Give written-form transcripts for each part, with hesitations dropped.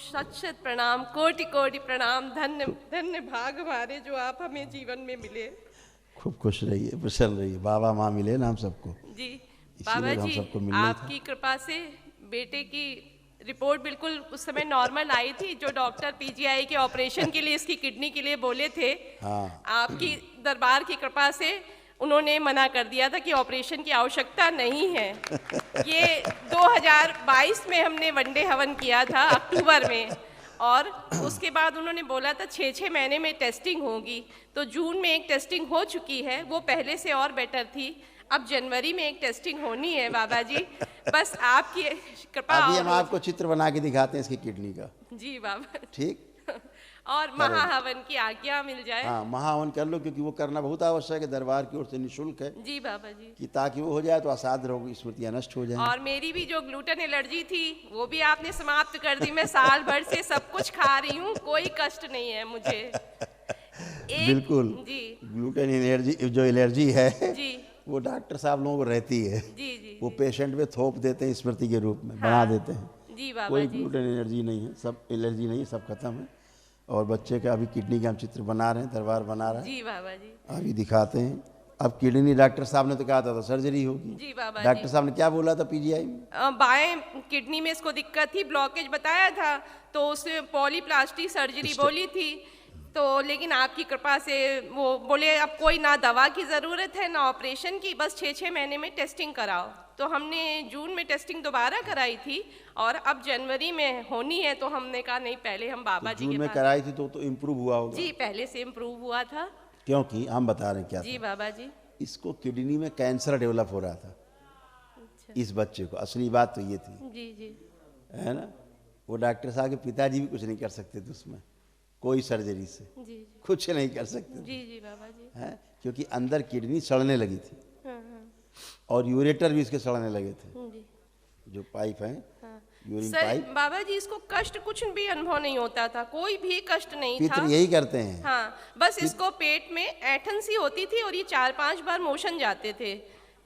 शत शत प्रणाम, कोटि कोटि प्रणाम। धन्य धन्य भाग हमारे जो आप हमें जीवन में मिले। खूब खुश रहिए, प्रसन्न रहिए। बाबा माँ मिले ना हम सबको, जी बाबा इसीलिए तो हम जी, सबको मिलना ही था। आपकी कृपा से बेटे की रिपोर्ट बिल्कुल उस समय नॉर्मल आई थी। जो डॉक्टर पीजीआई के ऑपरेशन के लिए इसकी किडनी के लिए बोले थे, हाँ, आपकी दरबार की कृपा से उन्होंने मना कर दिया था कि ऑपरेशन की आवश्यकता नहीं है। ये 2022 में हमने वनडे हवन किया था अक्टूबर में, और उसके बाद उन्होंने बोला था 6 महीने में टेस्टिंग होगी। तो जून में एक टेस्टिंग हो चुकी है, वो पहले से और बेटर थी। अब जनवरी में एक टेस्टिंग होनी है बाबा जी, बस आपकी कृपा। अभी हम और आपको चित्र बना के दिखाते हैं इसकी किडनी का। जी बाबा, ठीक, और महाहवन की आज्ञा मिल जाए। हाँ, महाहवन कर लो, क्योंकि वो करना बहुत आवश्यक है, दरबार की ओर से निःशुल्क है, जी बाबा जी। कि ताकि वो हो जाए तो असाध्य रोग स्मृतियाँ नष्ट हो जाएं। और मेरी भी जो ग्लूटेन एलर्जी थी वो भी आपने समाप्त कर दी। मैं साल भर से सब कुछ खा रही हूँ, कोई कष्ट नहीं है मुझे। बिल्कुल, जी ग्लूटेन एलर्जी, जो एलर्जी है जी वो डॉक्टर साहब लोगों को रहती है, जी जी वो जी। पेशेंट में थोप देते हैं स्मृति के रूप में, बना हाँ, देते हैं। जी बाबा कोई जी। ग्लूटेन एलर्जी नहीं है, सब एलर्जी नहीं है, सब खत्म है। और बच्चे का अभी किडनी का हम चित्र बना रहे हैं, दरबार बना रहा है, जी बाबा जी। अभी दिखाते हैं। अब किडनी डॉक्टर साहब ने तो कहा था सर्जरी होगी। जी बाबा डॉक्टर जी। साहब ने क्या बोला था पीजीआई में? बाएं किडनी में इसको दिक्कत थी, ब्लॉकेज बताया था, तो उसने पॉलीप्लास्टी सर्जरी बोली थी। तो लेकिन आपकी कृपा से वो बोले अब कोई ना दवा की ज़रूरत है ना ऑपरेशन की, बस 6 महीने में टेस्टिंग कराओ। तो हमने जून में टेस्टिंग दोबारा कराई थी, और अब जनवरी में होनी है। तो हमने कहा नहीं, पहले हम बाबा जी जून के में पास। कराई थी तो इम्प्रूव हुआ होगा। जी पहले से इम्प्रूव हुआ था। क्योंकि हम बता रहे हैं क्या जी था, बाबा जी। इसको किडनी में कैंसर डेवलप हो रहा था अच्छा। इस बच्चे को। असली बात तो ये थी, जी जी है ना। वो डॉक्टर साहब के पिताजी भी कुछ नहीं कर सकते थे उसमें, कोई सर्जरी से जी जी कुछ नहीं कर सकते थे, जी जी बाबा जी। हैं, क्योंकि अंदर किडनी सड़ने लगी थी हाँ हाँ और यूरेटर भी इसके सड़ने लगे थे, जी जो पाइप है, हाँ। Urine sir pipe. बाबा जी, इसको कष्ट कुछ भी अनुभव नहीं होता था, कोई भी कष्ट नहीं था। पितृ यही करते हैं। हाँ, बस इसको पेट में ऐंठन सी होती थी और ये 4-5 बार मोशन जाते थे।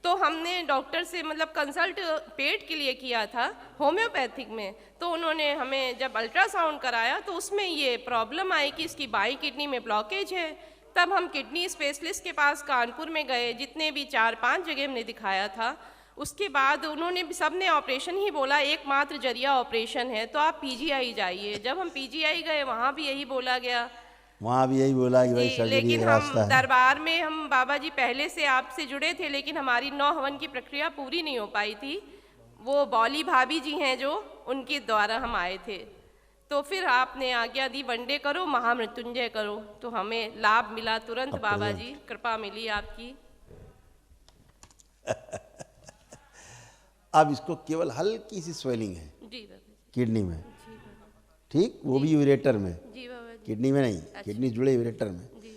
तो हमने डॉक्टर से मतलब कंसल्ट पेट के लिए किया था होम्योपैथिक में। तो उन्होंने हमें जब अल्ट्रासाउंड कराया तो उसमें ये प्रॉब्लम आई कि इसकी बाई किडनी में ब्लॉकेज है। तब हम किडनी स्पेशलिस्ट के पास कानपुर में गए, जितने भी 4-5 जगह हमने दिखाया था। उसके बाद उन्होंने भी सब ने ऑपरेशन ही बोला, एकमात्र जरिया ऑपरेशन है, तो आप पीजीआई जाइए। जब हम पीजीआई गए वहाँ भी यही बोला गया। वहाँ भी यही बोला कि भाई जी, सर्जरी लेकिन एक हम रास्ता है। दरबार में हम बाबा जी पहले से आपसे जुड़े थे, लेकिन हमारी 9 हवन की प्रक्रिया पूरी नहीं हो पाई थी। वो बौली भाभी जी हैं जो, उनके द्वारा हम आए थे। तो फिर आपने आज्ञा दी वनडे करो, महामृत्युंजय करो, तो हमें लाभ मिला तुरंत। बाबा जी कृपा मिली आपकी। अब इसको केवल हल्की सी स्वेलिंग है जी बाबा जी। किडनी में, जी बाबा ठीक, वो भी यूरेटर में, जी बाबा जी। किडनी में नहीं, किडनी जुड़े यूरेटर में। जी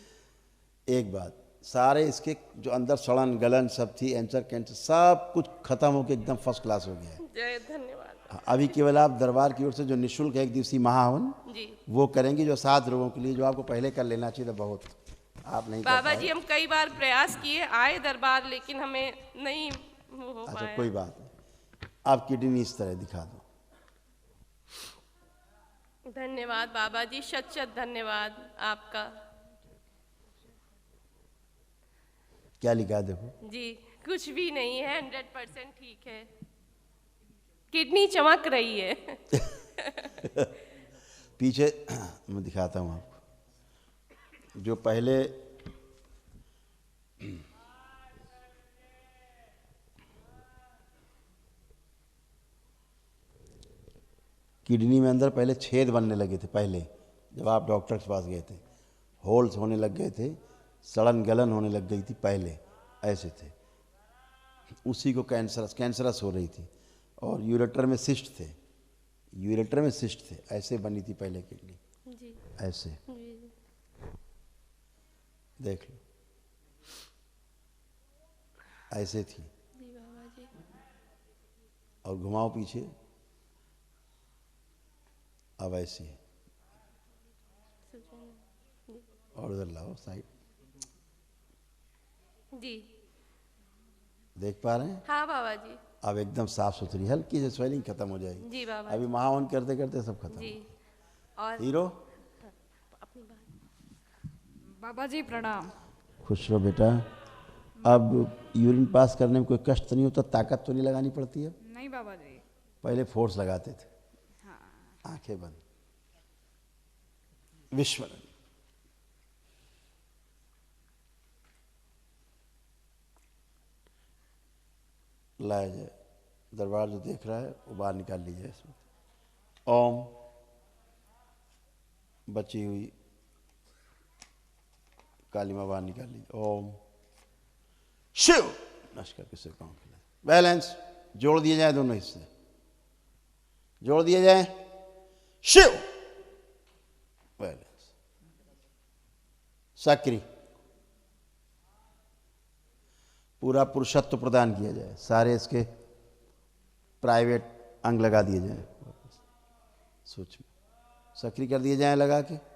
एक बात, सारे इसके जो अंदर सड़न गलन सब थी, एंसर कैंसर सब कुछ खत्म होकर एकदम फर्स्ट क्लास हो गया है। जय धन्यवाद। अभी केवल आप दरबार की ओर से जो निःशुल्क एक दिवसीय महाहवन जी वो करेंगे, जो 7 रोगों के लिए, जो आपको पहले कर लेना चाहिए था, बहुत आप नहीं कर बाबा पाए। जी, हम कई बार प्रयास किए, आए दरबार, लेकिन हमें नहीं वो हो अच्छा पाया। कोई बात नहीं, आप किडनी इस तरह दिखा दो। धन्यवाद बाबा जी, शत शत धन्यवाद आपका। क्या लिखा है देखो। जी कुछ भी नहीं है, 100% ठीक है, किडनी चमक रही है। पीछे मैं दिखाता हूँ आपको, जो पहले किडनी में अंदर पहले छेद बनने लगे थे, पहले जब आप डॉक्टर के पास गए थे, होल्स होने लग गए थे, सड़न गलन होने लग गई थी, पहले ऐसे थे, उसी को कैंसरस हो रही थी। और यूरेटर में सिस्ट थे, यूरेटर में सिस्ट थे, ऐसे बनी थी पहले किडनी, जी ऐसे, जी देख लो, ऐसे थी। जी बाबा जी। और घुमाओ पीछे, अब ऐसे, और उधर लाओ साइड, जी देख पा रहे हैं। हाँ बाबा जी। अब एकदम साफ सुथरी, हल्की से स्वेलिंग खत्म हो जाएगी। जी बाबा अभी महावन करते करते सब खत्म जी। हो। और हीरो। अपनी बात। बाबा जी प्रणाम। खुश रहो बेटा। अब यूरिन पास करने में कोई कष्ट तो नहीं होता, ताकत तो नहीं लगानी पड़ती है? नहीं बाबा जी। पहले फोर्स लगाते थे। हाँ। आंखें बंद, विस्मरण। लाया जाए, दरबार जो देख रहा है वो बाहर निकाल लीजिए इसमें। ओम, बची हुई काली माँ बाहर निकाल लीजिए। ओम शिव, नश करके सिर काम खिला। बैलेंस, जोड़ दिए जाए, दोनों हिस्से जोड़ दिए जाए। शिव, बैलेंस, सक्रिय, पूरा पुरुषत्व प्रदान किया जाए। सारे इसके प्राइवेट अंग लगा दिए जाए, सूक्ष्म सक्रिय कर दिए जाए लगा के।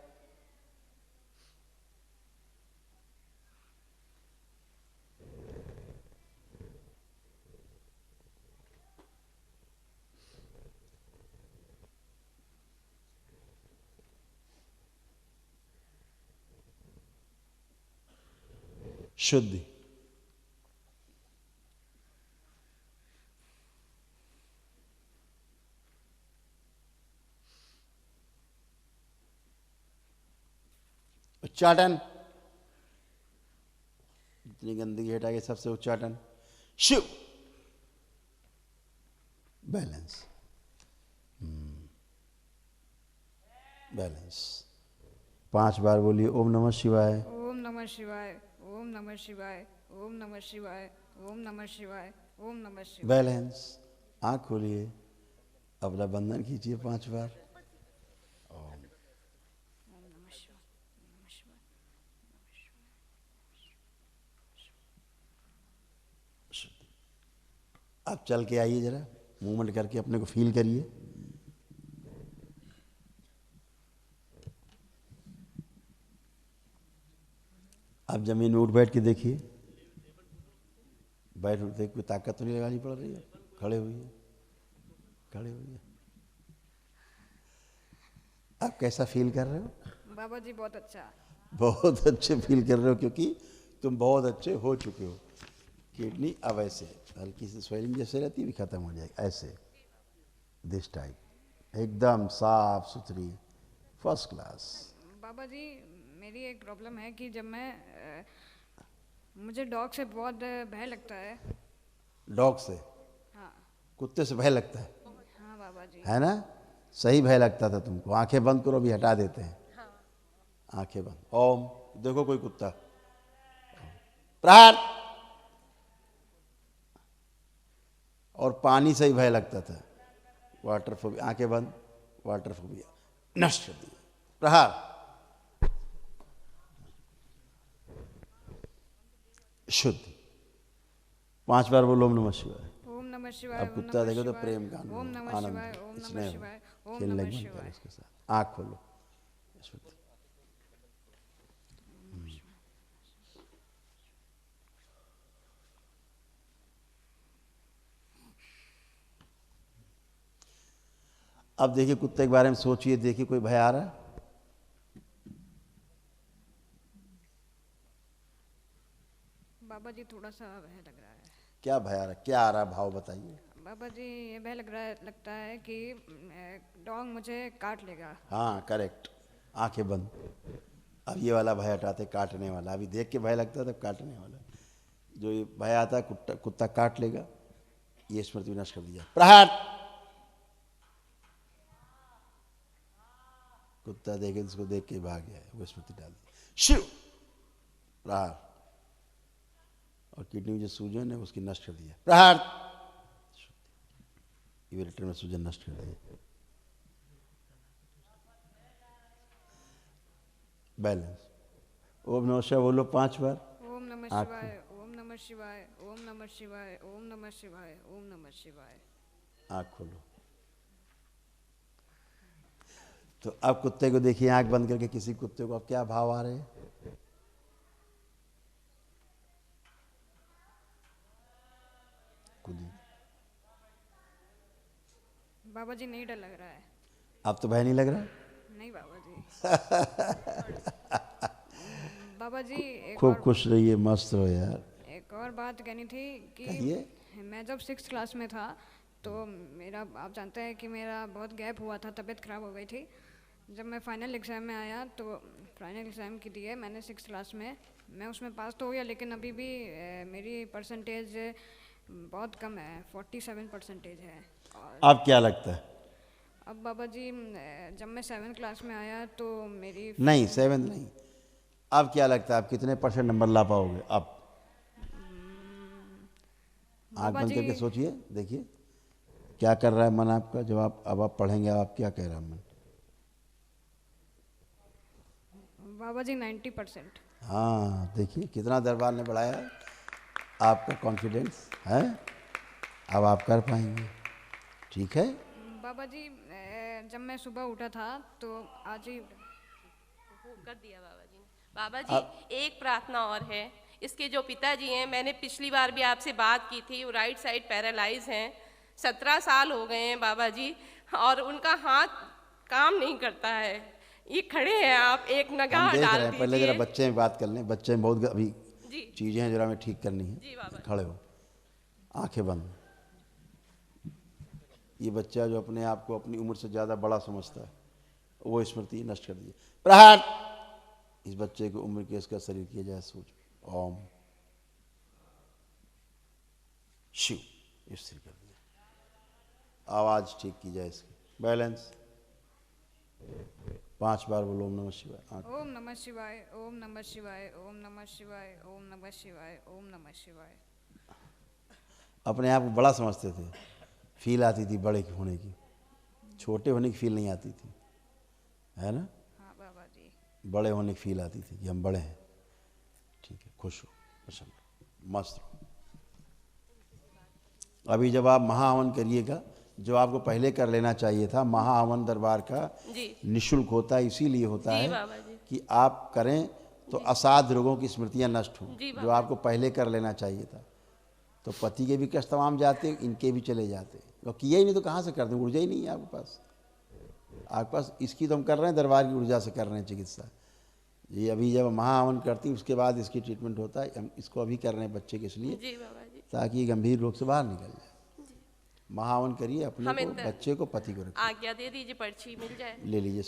शुद्धि, उच्चाटन, जितनी गंदगी हटा के सबसे उच्चाटन। Shiv, balance, balance. 5 बार बोलिए ओम नमः शिवाय। ओम नमः शिवाय। ओम नमः शिवाय। ओम नमः शिवाय। ओम नमः शिवाय। ओम नमः शिवाय। बैलेंस। आँख खोलिए, अपना बंधन खींचिए 5 बार। ओम नमः शिवाय। ओम नमः शिवाय। आप चल के आइए, जरा मूवमेंट करके अपने को फील करिए। आप जमीन में उठ बैठ के देखिए, बैठ उठते कोई ताकत तो नहीं लगानी पड़ रही है। खड़े हुइए, खड़े हुइए। आप कैसा फील कर रहे हो? बाबा जी बहुत अच्छा। बहुत अच्छे फील कर रहे हो, क्योंकि तुम बहुत अच्छे हो चुके हो। किडनी अब ऐसे हल्की सी स्वेलिंग जैसे रहती है भी खत्म हो जाएगी, ऐसे दिस टाइप एकदम साफ सुथरी, फर्स्ट क्लास। बाबा जी मेरी एक प्रॉब्लम है कि जब मैं मुझे डॉग से बहुत भय लगता है। डॉग से? हाँ। कुत्ते से भय लगता है? हाँ बाबा जी। है ना? सही भय लगता था तुमको। आंखें बंद करो, अभी हटा देते हैं। आंखें बंद। ओम, देखो कोई कुत्ता। प्रहार। और पानी से ही भय लगता था, वाटर फोबिया। आंखें बंद, वाटर फोबिया नष्ट कर दिया। प्रहार। शुद्ध। 5 बार बोलो ओम नमः शिवाय। ओम नमः शिवाय। अब ओम कुत्ता नमः देखो तो शिवाय। प्रेम का ओम नमः शिवाय। आनंद, ओम नमः स्नेह, शिवाय। ओम खेलने नमः का मन करे शिवाय। उसके साथ। आँख खोलो। शुद्ध। अब देखिए कुत्ते के बारे में सोचिए, देखिए कोई भय आ रहा है? बाबा जी थोड़ा सा भय लग रहा है। क्या भय आ रहा है? क्या आ रहा है भाव बताइए। बाबा जी ये भय लगता है कि डॉग मुझे काट लेगा। हाँ करेक्ट। आंखें बंद। अब ये वाला भय हटाते, काटने वाला। अभी देख के भय लगता है, तब काटने वाला। जो ये भय आता है कुत्ता कुत्ता काट लेगा, ये स्मृति विनाश कर दिया। प्रहार। कुत्ता देखे इसको देख के भाग गया है, वो स्मृति डाल दी। शिव। प्रहार। और किडनी में जो सूजन है उसकी नष्ट कर दिया। प्रहार। यूरेटर में सूजन नष्ट कर दिया। बैलेंस। ओम नमः शिवाय बोलो 5 बार। ओम नमः शिवाय। ओम नमः शिवाय। ओम नमः शिवाय। ओम नमः शिवाय। ओम नमः शिवाय। आँख खोलो। तो अब कुत्ते को देखिए आंख बंद करके, किसी कुत्ते को अब क्या भाव आ रहे हैं? कूदिए। बाबा जी नहीं डर लग रहा है। अब तो भय नहीं लग रहा? नहीं बाबा बाबा जी एक खूब और खुश रहिए, मस्त रहो यार। एक और बात कहनी थी कि कहिए। मैं जब 6th क्लास में था तो मेरा, आप जानते हैं कि मेरा बहुत गैप हुआ था, तबीयत ख़राब हो गई थी। जब मैं फाइनल एग्ज़ाम में आया तो फाइनल एग्ज़ाम की दिए मैंने 6th क्लास में, मैं उसमें पास तो हो गया, लेकिन अभी भी मेरी परसेंटेज बहुत कम है, 47% है। और आप क्या लगता है? अब बाबा जी जब मैं 7th क्लास में आया तो मेरी नहीं, 7 नहीं, अब क्या लगता है आप कितने % नंबर ला पाओगे? आप आँख बाबा बंद जी करके सोचिए, देखिए क्या कर रहा है मन आपका। जब अब आप पढ़ेंगे, आप क्या कह रहा है मन? बाबा जी 90%। हाँ, देखिए कितना दरबार ने बढ़ाया है आपका कॉन्फिडेंस है। अब आप कर पाएंगे, ठीक है। बाबा जी जब मैं सुबह उठा था तो आज ही कर दिया बाबा जी ने। बाबा जी एक प्रार्थना और है, इसके जो पिताजी हैं, मैंने पिछली बार भी आपसे बात की थी, वो राइट साइड पैरालाइज हैं, 17 साल हो गए हैं बाबा जी, और उनका हाथ काम नहीं करता है। ये खड़े हैं, आप एक हम नगाह देख डाल रहे हैं, पहले जरा दीजिए। बच्चे में बात कर लें। बच्चे में बहुत अभी जी चीज़ें हैं जरा हमें ठीक करनी जी है। बाबा। खड़े हो, आंखें बंद। ये बच्चा जो अपने आप को अपनी उम्र से ज़्यादा बड़ा समझता है, वो स्मृति नष्ट कर दीजिए। प्रहार। इस बच्चे की उम्र के इसका शरीर किया जाए सोच। ओम शिव, स्थिर कर दिया। आवाज़ ठीक की जाए इसकी, बैलेंस। 5 बार बोलो ओम नमः शिवाय। आँख ओम नमः शिवाय, ओम नमः शिवाय, ओम नमः शिवाय, ओम नमः शिवाय, ओम नमः शिवाय। अपने आप को बड़ा समझते थे, फील आती थी बड़े होने की, छोटे होने की फील नहीं आती थी, है ना। हाँ बाबा जी। बड़े होने की फील आती थी कि हम बड़े हैं। ठीक है, खुश हो, प्रसन्न हो, मस्त हो। अभी जब आप महाहवन करिएगा, जो आपको पहले कर लेना चाहिए था, महाहवन दरबार का जी निःशुल्क होता है, इसीलिए होता जी है बाबा जी। कि आप करें तो असाध्य रोगों की स्मृतियां नष्ट हों, जी जो बाबा। आपको पहले कर लेना चाहिए था। तो पति के भी कष्ट तमाम जाते, इनके भी चले जाते। तो किया ही नहीं तो कहाँ से कर दें, ऊर्जा ही नहीं है आपके पास। आपके पास इसकी तो हम कर रहे हैं, दरबार की ऊर्जा से कर रहे हैं चिकित्सा। ये अभी जब महाहवन करती हैं उसके बाद इसकी ट्रीटमेंट होता है। हम इसको अभी कर रहे हैं बच्चे के इसलिए, जी बाबा जी। ताकि ये गंभीर रोग से बाहर निकल जाए। महाहवन करिए, अपने हमें को, बच्चे को, पति को रखिए। आज्ञा दे दीजिए, पर्ची मिल जाए। ले लीजिए।